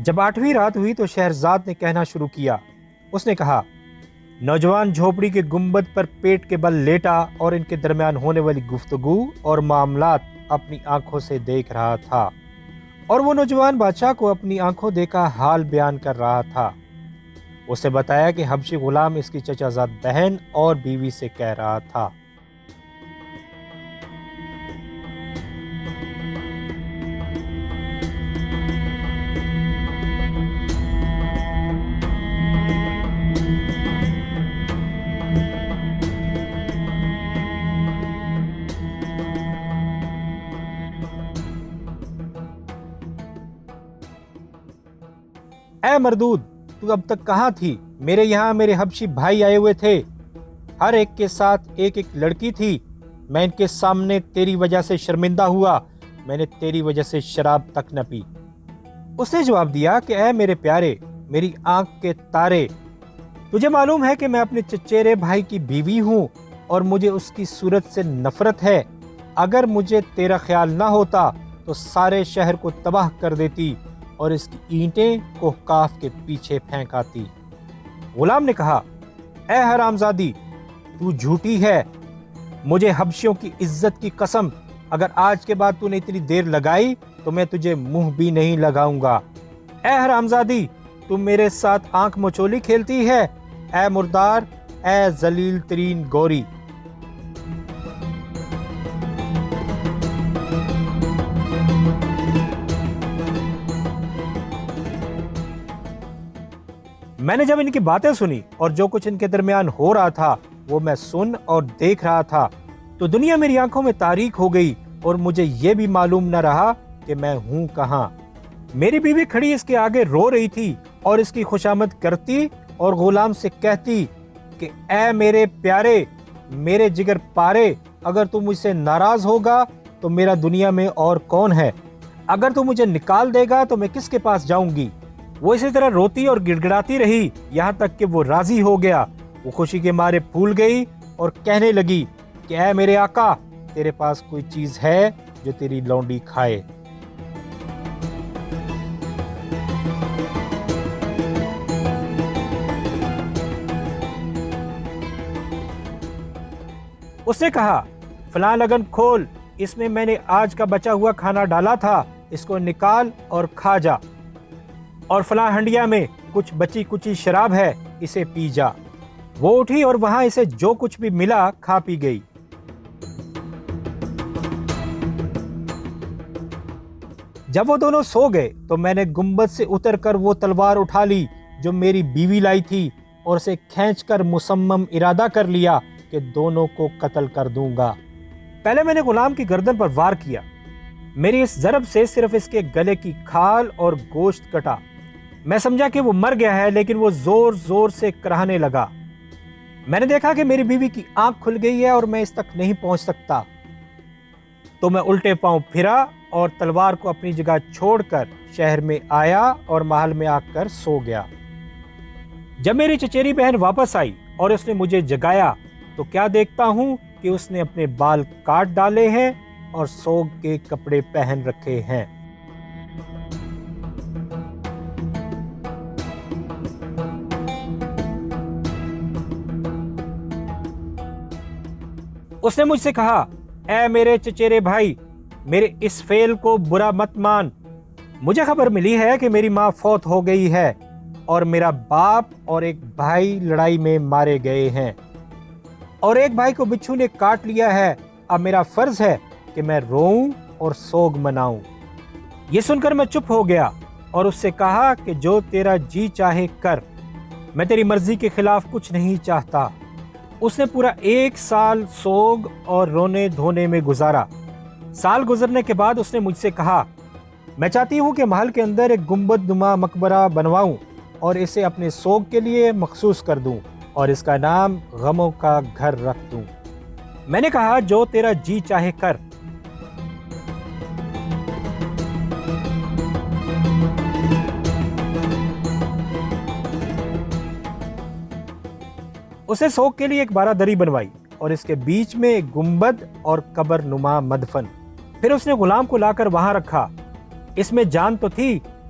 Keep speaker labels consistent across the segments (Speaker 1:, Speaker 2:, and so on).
Speaker 1: جب 8ویں رات ہوئی تو شہرزاد نے کہنا شروع کیا۔ اس نے کہا، نوجوان جھوپڑی کے گنبد پر پیٹ کے بل لیٹا اور ان کے درمیان ہونے والی گفتگو اور معاملات اپنی آنکھوں سے دیکھ رہا تھا، اور وہ نوجوان بادشاہ کو اپنی آنکھوں دیکھا حال بیان کر رہا تھا۔ اسے بتایا کہ حبشی غلام اس کی چچا زاد بہن اور بیوی سے کہہ رہا تھا۔ اے مردود، تو اب تک کہاں تھی؟ میرے یہاں میرے حبشی بھائی آئے ہوئے تھے، ہر ایک کے ساتھ ایک ایک لڑکی تھی۔ میں ان کے سامنے تیری وجہ سے شرمندہ ہوا، میں نے تیری وجہ سے شراب تک نہ پی۔ اس نے جواب دیا کہ اے میرے پیارے، میری آنکھ کے تارے، تجھے معلوم ہے کہ میں اپنے چچیرے بھائی کی بیوی ہوں اور مجھے اس کی صورت سے نفرت ہے۔ اگر مجھے تیرا خیال نہ ہوتا تو سارے شہر کو تباہ کر دیتی اور اس کی اینٹیں کوہکاف کے پیچھے پھینک آتی۔ غلام نے کہا، اے حرامزادی، تو جھوٹی ہے، مجھے حبشیوں کی عزت کی قسم، اگر آج کے بعد تو نے اتنی دیر لگائی تو میں تجھے منہ بھی نہیں لگاؤں گا۔ اے حرامزادی، تم میرے ساتھ آنکھ مچولی کھیلتی ہے، اے مردار، اے ذلیل ترین گوری۔ میں نے جب ان کی باتیں سنی اور جو کچھ ان کے درمیان ہو رہا تھا وہ میں سن اور دیکھ رہا تھا تو دنیا میری آنکھوں میں تاریک ہو گئی اور مجھے یہ بھی معلوم نہ رہا کہ میں ہوں کہاں۔ میری بیوی کھڑی اس کے آگے رو رہی تھی اور اس کی خوشامد کرتی اور غلام سے کہتی کہ اے میرے پیارے، میرے جگر پارے، اگر تو مجھ سے ناراض ہوگا تو میرا دنیا میں اور کون ہے؟ اگر تو مجھے نکال دے گا تو میں کس کے پاس جاؤں گی؟ وہ اسی طرح روتی اور گڑ گڑاتی رہی یہاں تک کہ وہ راضی ہو گیا۔ وہ خوشی کے مارے پھول گئی اور کہنے لگی کہ اے میرے آقا، تیرے پاس کوئی چیز ہے جو تیری لونڈی کھائے؟ اس نے کہا، فلاں لگن کھول، اس میں نے آج کا بچا ہوا کھانا ڈالا تھا، اس کو نکال اور کھا جا، اور فلاں ہنڈیا میں کچھ بچی کچی شراب ہے، اسے پی جا۔ وہ اٹھی اور وہاں اسے جو کچھ بھی ملا کھا پی گئی۔ جب وہ دونوں سو گئے تو میں نے گنبد سے اتر کر وہ تلوار اٹھا لی جو میری بیوی لائی تھی اور اسے کھینچ کر مصمم ارادہ کر لیا کہ دونوں کو قتل کر دوں گا۔ پہلے میں نے غلام کی گردن پر وار کیا، میری اس ضرب سے صرف اس کے گلے کی کھال اور گوشت کٹا۔ میں سمجھا کہ وہ مر گیا ہے، لیکن وہ زور زور سے کراہنے لگا۔ میں نے دیکھا کہ میری بیوی کی آنکھ کھل گئی ہے اور میں اس تک نہیں پہنچ سکتا، تو میں الٹے پاؤں پھرا اور تلوار کو اپنی جگہ چھوڑ کر شہر میں آیا اور محل میں آ کر سو گیا۔ جب میری چچیری بہن واپس آئی اور اس نے مجھے جگایا تو کیا دیکھتا ہوں کہ اس نے اپنے بال کاٹ ڈالے ہیں اور سوگ کے کپڑے پہن رکھے ہیں۔ اس نے مجھ سے کہا، اے میرے چچیرے بھائی، میرے اس فعل کو برا مت مان۔ مجھے خبر ملی ہے کہ میری ماں فوت ہو گئی ہے اور میرا باپ اور ایک بھائی لڑائی میں مارے گئے ہیں، اور ایک بھائی کو بچھو نے کاٹ لیا ہے۔ اب میرا فرض ہے کہ میں روؤں اور سوگ مناؤں۔ یہ سن کر میں چپ ہو گیا اور اس سے کہا کہ جو تیرا جی چاہے کر، میں تیری مرضی کے خلاف کچھ نہیں چاہتا۔ اس نے پورا 1 سال سوگ اور رونے دھونے میں گزارا۔ سال گزرنے کے بعد اس نے مجھ سے کہا، میں چاہتی ہوں کہ محل کے اندر ایک گنبد نما مقبرہ بنواؤں اور اسے اپنے سوگ کے لیے مخصوص کر دوں اور اس کا نام غموں کا گھر رکھ دوں۔ میں نے کہا، جو تیرا جی چاہے کر۔ اسے سوگ کے لیے ایک بارہ دری بنوائی اور اس کے بیچ میں ایک گنبد اور قبر نما مدفن۔ پھر اس نے غلام کو لا کر وہاں رکھا۔ اس میں جان تو تھی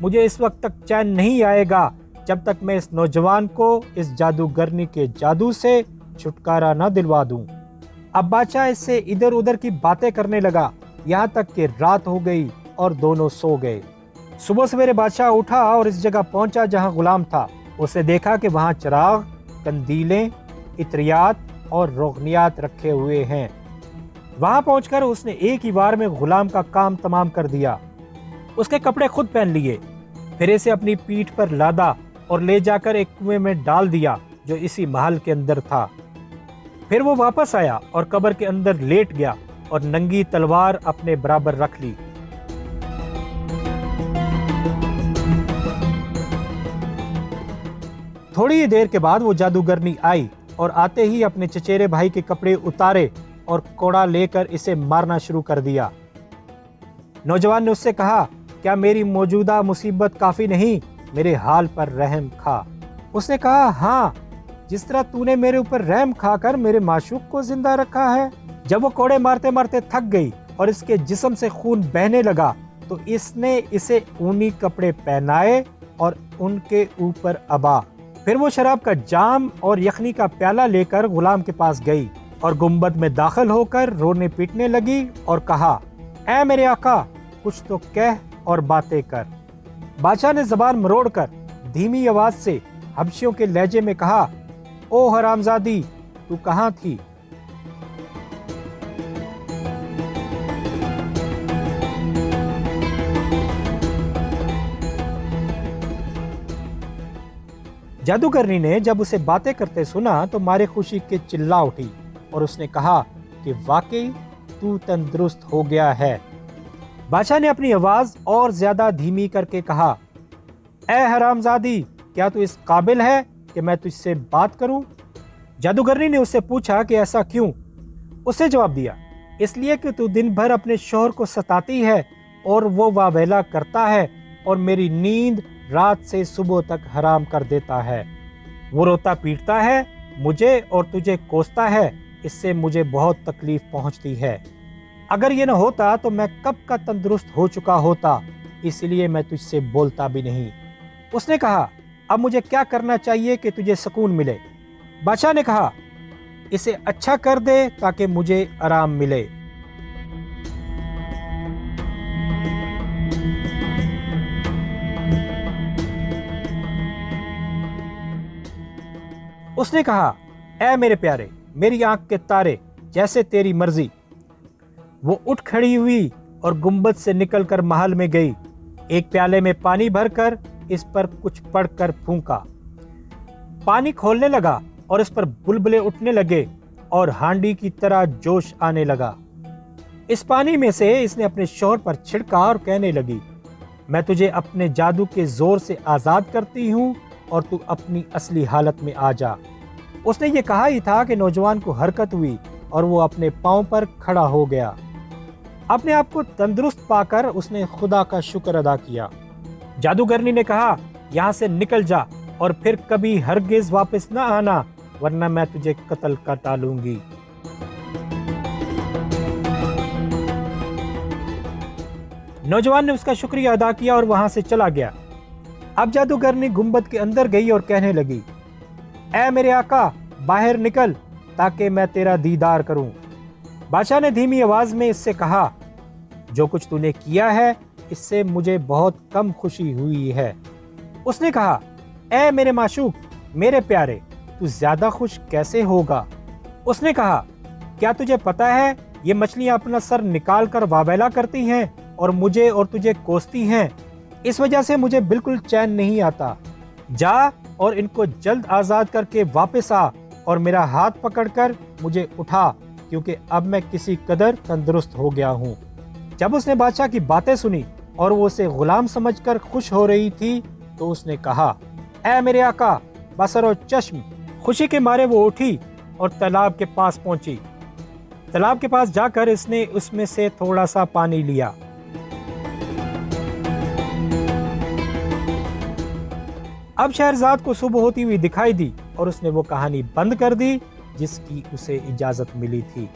Speaker 1: مجھے اس وقت تک چین نہیں آئے گا جب تک میں اس نوجوان کو اس جادوگرنی کے جادو سے چھٹکارا نہ دلوا دوں۔ اب بادشاہ اس سے ادھر ادھر کی باتیں کرنے لگا، یہاں تک کہ رات ہو گئی اور دونوں سو گئے۔ صبح سویرے بادشاہ اٹھا اور اس جگہ پہنچا جہاں غلام تھا۔ اسے دیکھا کہ وہاں چراغ، قندیلیں، عطریات اور روغنیات رکھے ہوئے ہیں۔ وہاں پہنچ کر اس نے ایک ہی وار میں غلام کا کام تمام کر دیا۔ اس کے کپڑے خود پہن لیے، پھر اسے اپنی پیٹھ پر لادا اور لے جا کر ایک کنویں میں ڈال دیا جو اسی محل کے اندر تھا۔ پھر وہ واپس آیا اور قبر کے اندر لیٹ گیا اور ننگی تلوار اپنے برابر رکھ لی۔ تھوڑی دیر کے بعد وہ جادوگرنی آئی اور آتے ہی اپنے چچیرے بھائی کے کپڑے اتارے اور کوڑا لے کر اسے مارنا شروع کر دیا۔ نوجوان نے اس سے کہا، کیا میری موجودہ مصیبت کافی نہیں؟ میرے حال پر رحم کھا۔ اس نے کہا، ہاں، جس طرح تو نے میرے اوپر رحم کھا کر میرے معشوق کو زندہ رکھا ہے۔ جب وہ کوڑے مارتے مارتے تھک گئی اور اس کے جسم سے خون بہنے لگا تو اس نے اسے اونی کپڑے پہنائے اور ان کے اوپر ابا۔ پھر وہ شراب کا جام اور یخنی کا پیالہ لے کر غلام کے پاس گئی اور گنبد میں داخل ہو کر رونے پیٹنے لگی اور کہا، اے میرے آقا، کچھ تو کہہ اور باتیں کر۔ بادشاہ نے زبان مروڑ کر دھیمی آواز سے حبشیوں کے لہجے میں کہا، او حرامزادی، تو کہاں تھی؟ جادوگرنی نے جب اسے باتیں کرتے سنا تو مارے خوشی کے چلا اٹھی اور اس نے کہا کہ واقعی تو تندرست ہو گیا ہے۔ بادشاہ نے اپنی آواز اور زیادہ دھیمی کر کے کہا، اے حرامزادی، کیا تو اس قابل ہے کہ میں تجھ سے بات کروں؟ جادوگرنی نے اس سے پوچھا کہ ایسا کیوں؟ اس سے جواب دیا، اس لیے کہ تو دن بھر اپنے شوہر کو ستاتی ہے اور وہ واویلا کرتا ہے اور میری نیند رات سے صبح تک حرام کر دیتا ہے۔ وہ روتا پیٹتا ہے، مجھے اور تجھے کوستا ہے، اس سے مجھے بہت تکلیف پہنچتی ہے۔ اگر یہ نہ ہوتا تو میں کب کا تندرست ہو چکا ہوتا، اس لیے میں تجھ سے بولتا بھی نہیں۔ اس نے کہا، اب مجھے کیا کرنا چاہیے کہ تجھے سکون ملے؟ بادشاہ نے کہا، اسے اچھا کر دے تاکہ مجھے آرام ملے۔ اس نے کہا، اے میرے پیارے، میری آنکھ کے تارے، جیسے تیری مرضی۔ وہ اٹھ کھڑی ہوئی اور گنبد سے نکل کر محل میں گئی، ایک پیالے میں پانی بھر کر اس پر کچھ پڑھ کر پھونکا۔ پانی کھولنے لگا اور اس پر بلبلے اٹھنے لگے اور ہانڈی کی طرح جوش آنے لگا۔ اس پانی میں سے اس نے اپنے شوہر پر چھڑکا اور کہنے لگی، میں تجھے اپنے جادو کے زور سے آزاد کرتی ہوں اور تو اپنی اصلی حالت میں آ جا۔ اس نے یہ کہا ہی تھا کہ نوجوان کو حرکت ہوئی اور وہ اپنے پاؤں پر کھڑا ہو گیا۔ اپنے آپ کو تندرست پا کر اس نے خدا کا شکر ادا کیا۔ جادوگرنی نے کہا، یہاں سے نکل جا اور پھر کبھی ہرگز واپس نہ آنا، ورنہ میں تجھے قتل کر ڈالوں گی۔ نوجوان نے اس کا شکریہ ادا کیا اور وہاں سے چلا گیا۔ اب جادوگرنی گنبد کے اندر گئی اور کہنے لگی، اے میرے آقا، باہر نکل تاکہ میں تیرا دیدار کروں۔ بادشاہ نے دھیمی آواز میں اس سے کہا، جو کچھ تو نے کیا ہے اس سے مجھے بہت کم خوشی ہوئی ہے۔ اس نے کہا، اے میرے معشوق، میرے پیارے، تو زیادہ خوش کیسے ہوگا؟ اس نے کہا، کیا تجھے پتا ہے یہ مچھلیاں اپنا سر نکال کر واویلا کرتی ہیں اور مجھے اور تجھے کوستی ہیں، اس وجہ سے مجھے بالکل چین نہیں آتا۔ جا اور ان کو جلد آزاد کر کے واپس آ اور میرا ہاتھ پکڑ کر مجھے اٹھا، کیونکہ اب میں کسی قدر تندرست ہو گیا ہوں۔ جب اس نے بادشاہ کی باتیں سنی اور وہ اسے غلام سمجھ کر خوش ہو رہی تھی تو اس نے کہا، اے میرے آقا، بصر و چشم۔ خوشی کے مارے وہ اٹھی اور تالاب کے پاس پہنچی۔ تالاب کے پاس جا کر اس نے اس میں سے تھوڑا سا پانی لیا۔ اب شہرزاد کو صبح ہوتی ہوئی دکھائی دی اور اس نے وہ کہانی بند کر دی جس کی اسے اجازت ملی تھی۔